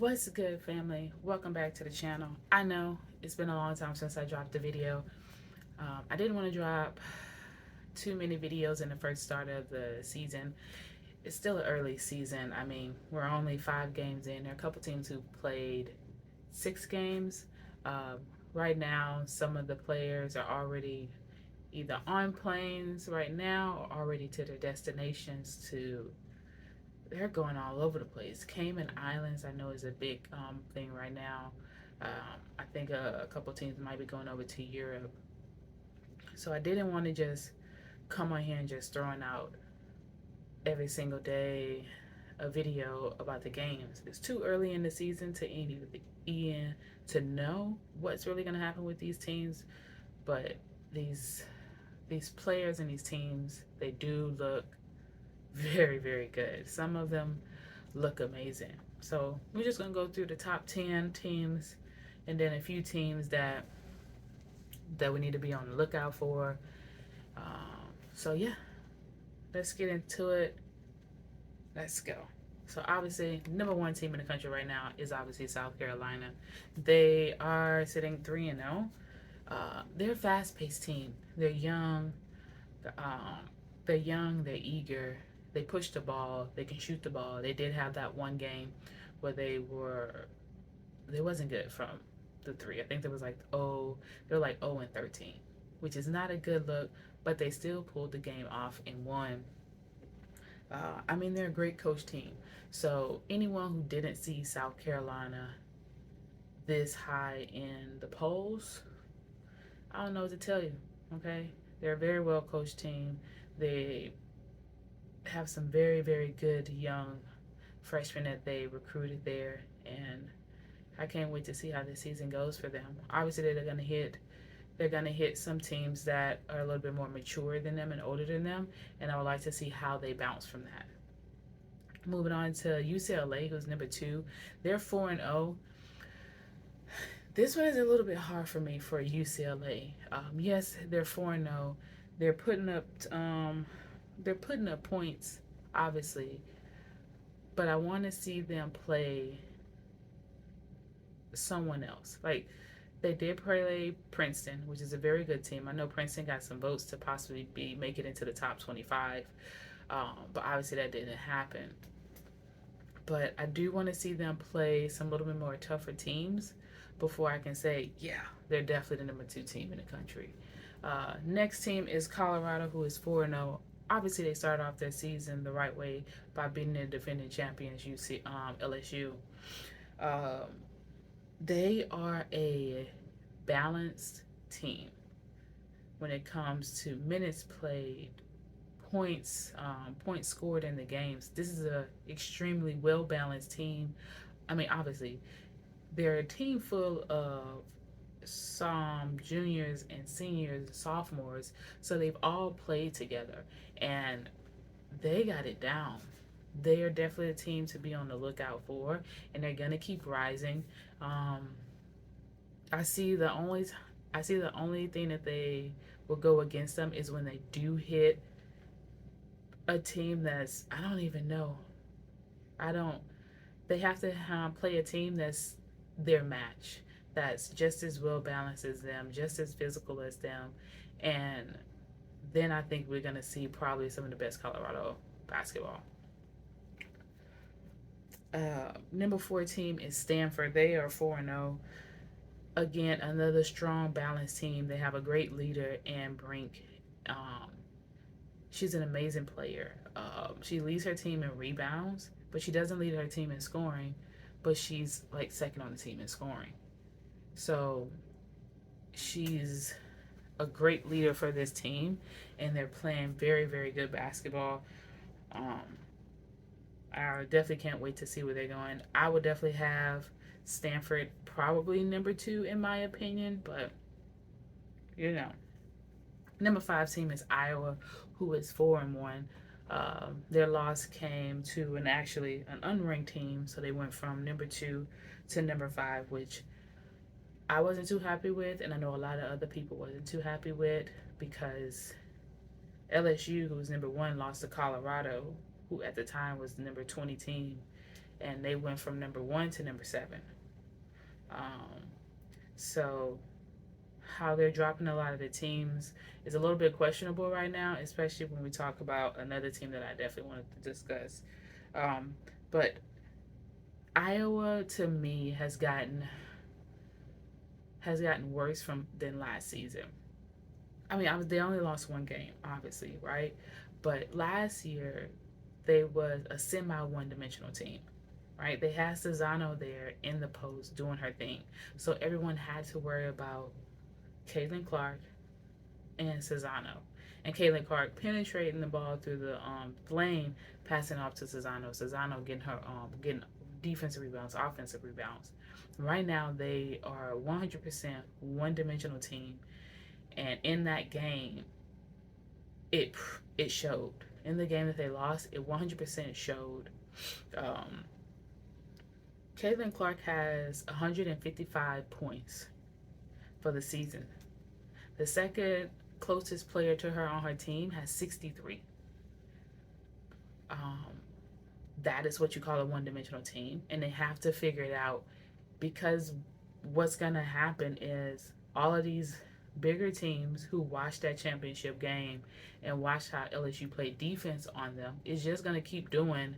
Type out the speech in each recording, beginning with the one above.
What's good, family? Welcome back to the channel. I know it's been a long time since I dropped a video. I didn't want to drop too many videos in the first start of the season. It's still an early season. I mean, we're only 5 games in. There are a couple teams who played 6 games. Um, right now, some of the players are already either on planes right now or already to their destinations to they're going all over the place. Cayman Islands, I know, is a big thing right now. I think a couple teams might be going over to Europe. So I didn't want to just come on here and just throwing out every single day a video about the games. It's too early in the season to even to know what's really going to happen with these teams. But these these players and these teams, they do look very, very good. Some of them look amazing. So we're just gonna go through the top 10 teams, and then a few teams that we need to be on the lookout for. So yeah, let's get into it. Let's go. So obviously, number one team in the country right now is obviously South Carolina. They are sitting 3-0. They're a fast-paced team. They're young. Um, they're young. They're eager. They push the ball. They can shoot the ball. They did have that one game where they wasn't good from the three. I think there was like they're like 0-13, which is not a good look, but they still pulled the game off and won. I mean, they're a great coach team. So anyone who didn't see South Carolina this high in the polls, I don't know what to tell you. Okay, they're a very well coached team. They have some very, very good young freshmen that they recruited there, and I can't wait to see how this season goes for them. Obviously, they're gonna hit some teams that are a little bit more mature than them and older than them, and I would like to see how they bounce from that. Moving on to UCLA, who's number two, they're 4-0. This one is a little bit hard for me for UCLA. Yes, they're 4-0. They're putting up they're putting up points, obviously, but I want to see them play someone else. Like they did play Princeton, which is a very good team. I know Princeton got some votes to possibly be make it into the top 25, but obviously that didn't happen. But I do want to see them play some little bit more tougher teams before I can say, yeah, they're definitely the number two team in the country. Next team is Colorado, who is 4-0. Obviously, they started off their season the right way by beating the defending champions, LSU. Um, they are a balanced team when it comes to minutes played, points scored in the games. This is a extremely well balanced team. I mean, obviously, they're a team full of some juniors and seniors, sophomores, so they've all played together and they got it down. They are definitely a team to be on the lookout for, and they're gonna keep rising. Um, I see the only I see the only thing that they will go against them is when they do hit a team that's I don't even know. I don't. They have to play a team that's their match, that's just as well balanced as them, just as physical as them, and then I think we're gonna see probably some of the best Colorado basketball. Number four team is Stanford. They are 4-0. Again, another strong, balanced team. They have a great leader, Anne Brink. Um, she's an amazing player. She leads her team in rebounds, but she doesn't lead her team in scoring. But she's like second on the team in scoring. So she's a great leader for this team, and they're playing very, very good basketball. Um, I definitely can't wait to see where they're going. I would definitely have Stanford probably number two in my opinion, but you know, number five team is Iowa, who is 4-1. Their loss came to an unranked team, so they went from number two to number five, which I wasn't too happy with, and I know a lot of other people wasn't too happy with because LSU, who was number one, lost to Colorado, who at the time was the number 20 team, and they went from number 1 to number 7. Um, so how they're dropping a lot of the teams is a little bit questionable right now, especially when we talk about another team that I definitely wanted to discuss. But Iowa to me has gotten worse from than last season. I mean, they only lost one game, obviously, right? But last year they was a semi one dimensional team, right? They had Cezano there in the post doing her thing, so everyone had to worry about Caitlin Clark and Cezano. And Caitlin Clark penetrating the ball through the lane, passing off to Cezano. Cezano getting defensive rebounds, offensive rebounds. Right now they are 100% one-dimensional team, and in that game, it it showed. In the game that they lost, it 100% showed. Um, Caitlin Clark has 155 points for the season. The second closest player to her on her team has 63. Um, that is what you call a one dimensional team. And they have to figure it out, because what's going to happen is all of these bigger teams who watch that championship game and watch how LSU played defense on them is just going to keep doing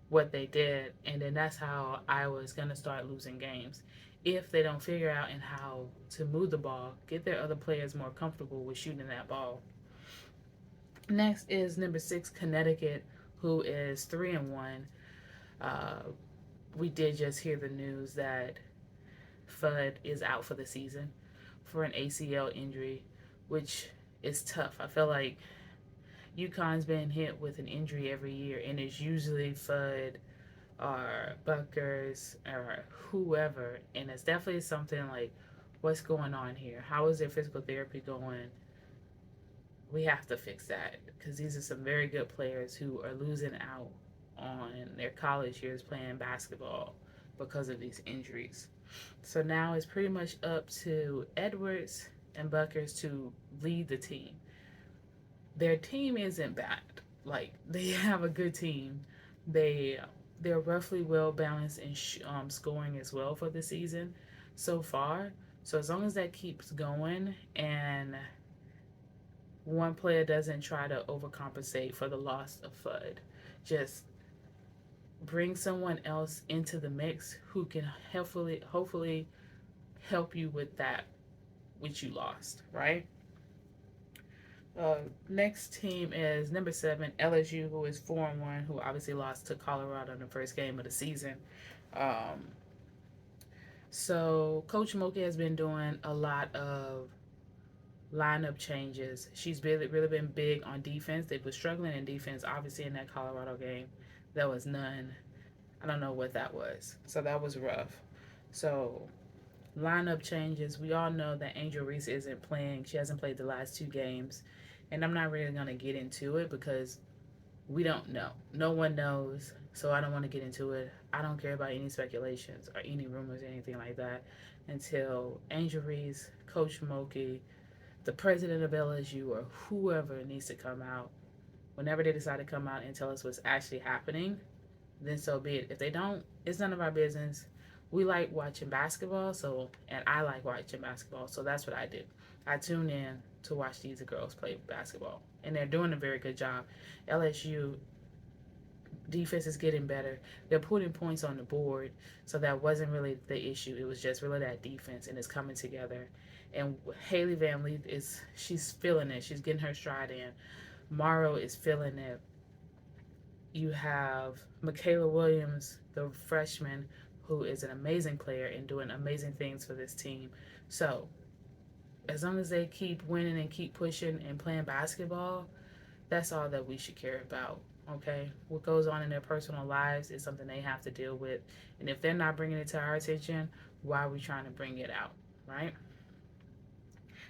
what they did. And then that's how Iowa is going to start losing games if they don't figure out and how to move the ball, get their other players more comfortable with shooting that ball. Next is number 6, Connecticut, who is 3-1. Uh, we did just hear the news that Fudd is out for the season for an ACL injury, which is tough. I feel like UConn's been hit with an injury every year, and it's usually Fudd or Buckers or whoever, and it's definitely something like, what's going on here? How is their physical therapy going? We have to fix that, because these are some very good players who are losing out on their college years playing basketball because of these injuries. So now it's pretty much up to Edwards and Buckers to lead the team. Their team isn't bad. Like, they have a good team. They're roughly well balanced in scoring as well for the season so far. So as long as that keeps going and one player doesn't try to overcompensate for the loss of Fudd, just bring someone else into the mix who can hopefully help you with that which you lost, right? Next team is number 7, LSU, who is 4-1, who obviously lost to Colorado in the first game of the season. Um, so Coach Moki has been doing a lot of lineup changes. She's really been big on defense. They were struggling in defense, obviously, in that Colorado game. There was none. I don't know what that was. So that was rough. So lineup changes. We all know that Angel Reese isn't playing. She hasn't played the last 2 games. And I'm not really going to get into it because we don't know. No one knows. So I don't want to get into it. I don't care about any speculations or any rumors or anything like that until Angel Reese, Coach Moki, the president of LSU, or whoever needs to come out. Whenever they decide to come out and tell us what's actually happening, then so be it. If they don't, it's none of our business. We like watching basketball, and I like watching basketball, so that's what I do. I tune in to watch these girls play basketball, and they're doing a very good job. LSU defense is getting better. They're putting points on the board, so that wasn't really the issue. It was just really that defense, and it's coming together. And Haley Van Leith she's feeling it. She's getting her stride in. Morrow is feeling it. You have Michaela Williams, the freshman, who is an amazing player and doing amazing things for this team. So as long as they keep winning and keep pushing and playing basketball, that's all that we should care about. Okay, what goes on in their personal lives is something they have to deal with, and if they're not bringing it to our attention, why are we trying to bring it out, right?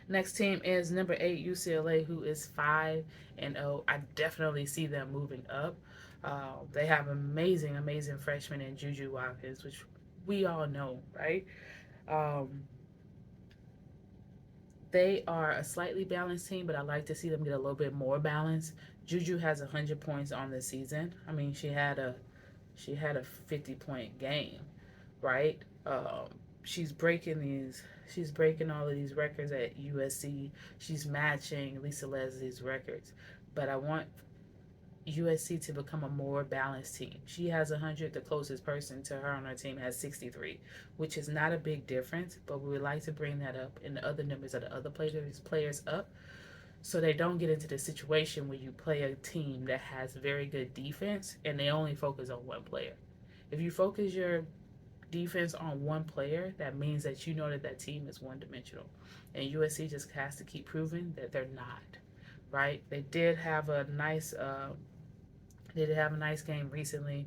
Next team is number 8, UCLA, who is 5-0. I definitely see them moving up. They have amazing freshmen in Juju Watkins, which we all know, right? They are a slightly balanced team, but I like to see them get a little bit more balance. Juju has 100 points on the season. I mean, she had She had a 50-point game, right? She's breaking these. She's breaking all of these records at USC. She's matching Lisa Leslie's records. But I want USC to become a more balanced team. She has 100. The closest person to her on her team has 63, which is not a big difference. But we would like to bring that up and the other numbers of the other players up, so they don't get into the situation where you play a team that has very good defense and they only focus on one player. If you focus your defense on one player, that means that you know that that team is one dimensional. And USC just has to keep proving that they're not, right? They did have a nice game recently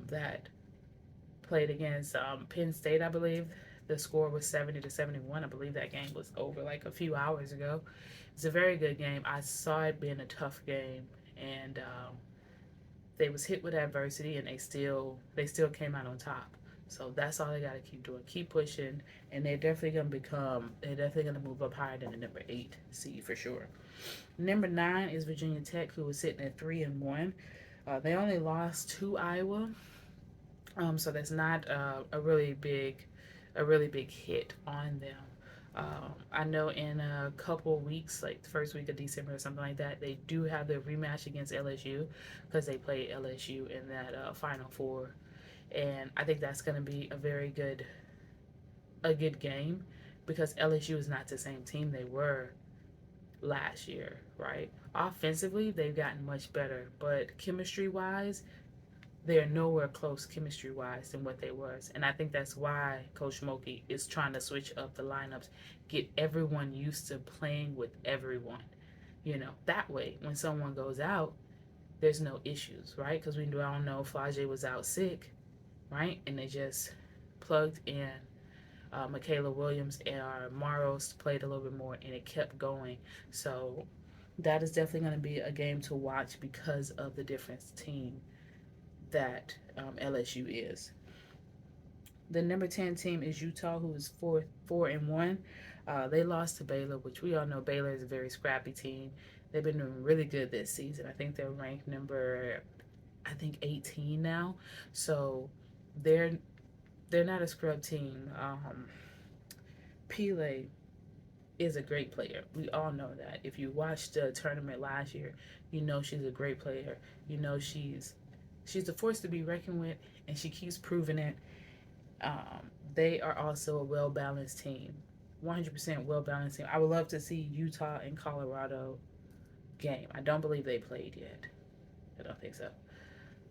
that played against Penn State, I believe. The score was 70-71. I believe that game was over like a few hours ago. It's a very good game. I saw it being a tough game, and they was hit with adversity, and they still came out on top. So that's all they got to keep doing, keep pushing, and they're definitely gonna move up higher than the number 8 seed for sure. Number 9 is Virginia Tech, who was sitting at 3-1. They only lost to Iowa, so that's not a really big hit on them. I know in a couple weeks, like the first week of December or something like that, they do have the rematch against LSU because they played LSU in that Final Four, and I think that's going to be a good game because LSU is not the same team they were last year, right? Offensively, they've gotten much better, but chemistry-wise, they're nowhere close chemistry-wise than what they was. And I think that's why Coach Smokey is trying to switch up the lineups, get everyone used to playing with everyone. That way, when someone goes out, there's no issues, right? Because we all know Flau'jae was out sick, right? And they just plugged in Michaela Williams, and Maros played a little bit more, and it kept going. So that is definitely going to be a game to watch because of the different team that LSU is. The number 10 team is Utah, who is 4-1. They lost to Baylor, which we all know Baylor is a very scrappy team. They've been doing really good this season. I think they're ranked number 18 now. So they're not a scrub team. Pele is a great player. We all know that. If you watched the tournament last year, you know she's a great player. You know she's a force to be reckoned with, and she keeps proving it. They are also a well-balanced team, 100% well-balanced team. I would love to see Utah and Colorado game. I don't believe they played yet. I don't think so.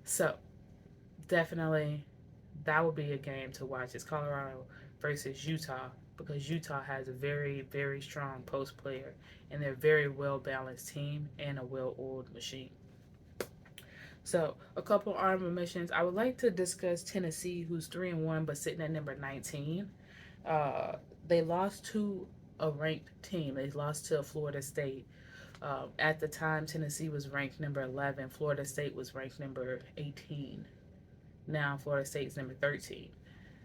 So, definitely, that would be a game to watch. It's Colorado versus Utah because Utah has a very, very strong post player, and they're a very well-balanced team and a well-oiled machine. So, a couple honorable mentions. I would like to discuss Tennessee, who's 3-1 but sitting at number 19. They lost to a ranked team. They lost to Florida State. At the time, Tennessee was ranked number 11. Florida State was ranked number 18. Now, Florida State's number 13.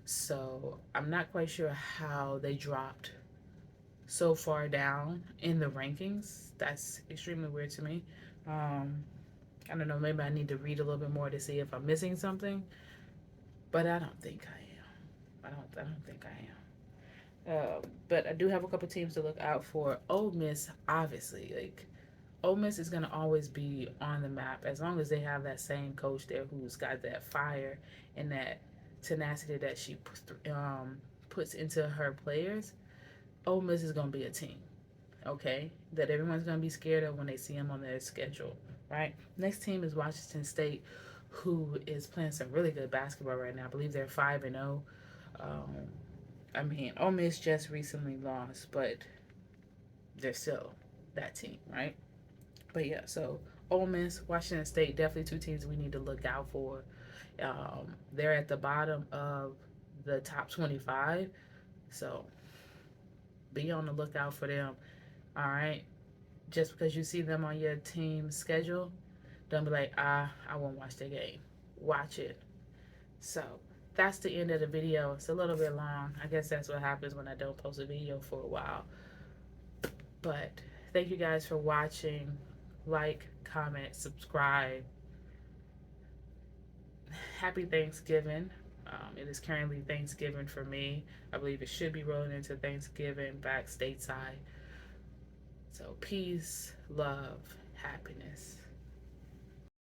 So, I'm not quite sure how they dropped so far down in the rankings. That's extremely weird to me. I don't know, maybe I need to read a little bit more to see if I'm missing something, but I don't think I am. I don't think I am. But I do have a couple teams to look out for. Ole Miss, obviously, like Ole Miss is gonna always be on the map as long as they have that same coach there who's got that fire and that tenacity that she puts into her players. Ole Miss is gonna be a team, okay, that everyone's gonna be scared of when they see them on their schedule. Right. Next team is Washington State, who is playing some really good basketball right now. I believe they're 5-0. Ole Miss just recently lost, but they're still that team, right? But yeah, so Ole Miss, Washington State, definitely two teams we need to look out for. They're at the bottom of the top 25, so be on the lookout for them. All right. Just because you see them on your team's schedule, don't be like, I won't watch the game. Watch it. So that's the end of the video. It's a little bit long. I guess that's what happens when I don't post a video for a while. But thank you guys for watching. Like, comment, subscribe. happy Thanksgiving. It is currently Thanksgiving for me. I believe it should be rolling into Thanksgiving back stateside. So peace, love, happiness.